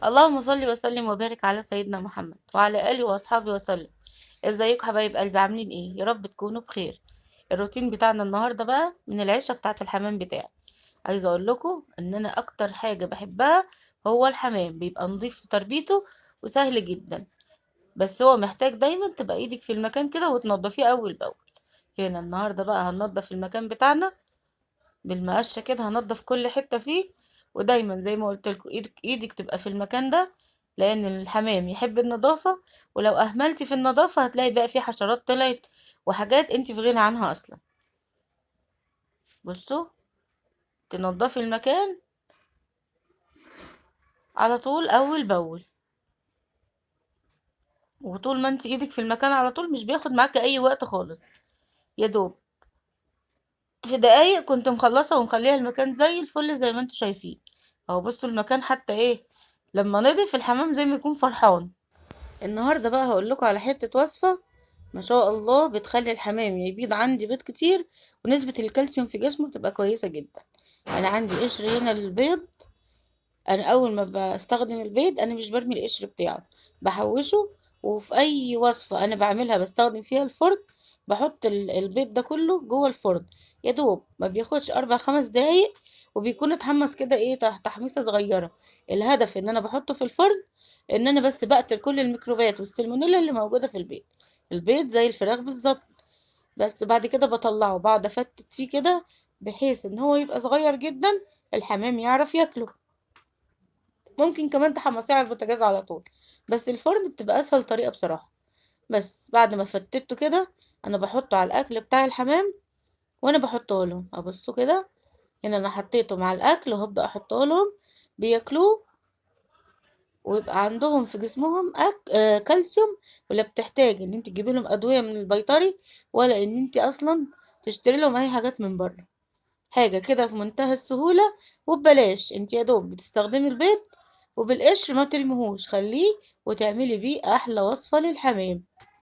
اللهم صل وسلم وبارك على سيدنا محمد وعلى آله وأصحابه وسلم. ازيكم حبايب قلبي؟ عاملين ايه؟ يا رب تكونوا بخير. الروتين بتاعنا النهارده بقى من العشاء بتاعه الحمام بتاعي. عايزه اقول لكم ان انا اكتر حاجه بحبها هو الحمام. بيبقى نظيف في تربيته وسهل جدا، بس هو محتاج دايما تبقى ايدك في المكان كده وتنضفيه اول باول. هنا النهارده بقى هننضف المكان بتاعنا بالمقشه كده، هنضف كل حته فيه. ودايما زي ما قلت لكم ايدك تبقى في المكان ده، لان الحمام يحب النظافه. ولو اهملتي في النظافه هتلاقي بقى فيه حشرات طلعت وحاجات انت في غنى عنها اصلا. بصوا، تنضفي المكان على طول اول باول. وطول ما انت ايدك في المكان على طول مش بياخد معاكي اي وقت خالص، يا دوب في دقايق كنت مخلصه ومخليه المكان زي الفل زي ما انتوا شايفين. اهو بصوا المكان حتى ايه لما نضف الحمام زي ما يكون فرحان. النهارده بقى هقول لكم على حته وصفه ما شاء الله بتخلي الحمام يبيض عندي بيض كتير، ونسبه الكالسيوم في جسمه بتبقى كويسه جدا. انا عندي قشر هنا للبيض. انا اول ما بستخدم البيض انا مش برمي القشر بتاعه، بحوشه. وفي اي وصفه انا بعملها بستخدم فيها الفرن، بحط البيض ده كله جوه الفرن. يا دوب ما بياخدش 4 5 دقايق وبيكون اتحمص كده ايه تحت تحميصه صغيره. الهدف ان انا بحطه في الفرن ان انا بس بقتل كل الميكروبات والسلمونيلا اللي موجوده في البيض. البيض زي الفراخ بالظبط. بس بعد كده بطلعه، بقعد افتت فيه كده بحيث ان هو يبقى صغير جدا، الحمام يعرف ياكله. ممكن كمان تحمصيه على البوتاجاز على طول، بس الفرن بتبقى اسهل طريقة بصراحة. بس بعد ما فتته كده انا بحطه على الاكل بتاع الحمام، وانا بحطه لهم ابصوا كده. هنا انا حطيته مع الاكل وهبدأ احطه لهم بياكلوه، ويبقى عندهم في جسمهم كالسيوم. ولا بتحتاج ان انت تجيبي لهم ادوية من البيطري، ولا ان انت اصلا تشتري لهم اي حاجات من بره. حاجة كده في منتهى السهولة وببلاش. انت يا دوب بتستخدمي البيض وبالقشر، ما ترميهوش، خليه وتعملي بيه احلى وصفة للحمام.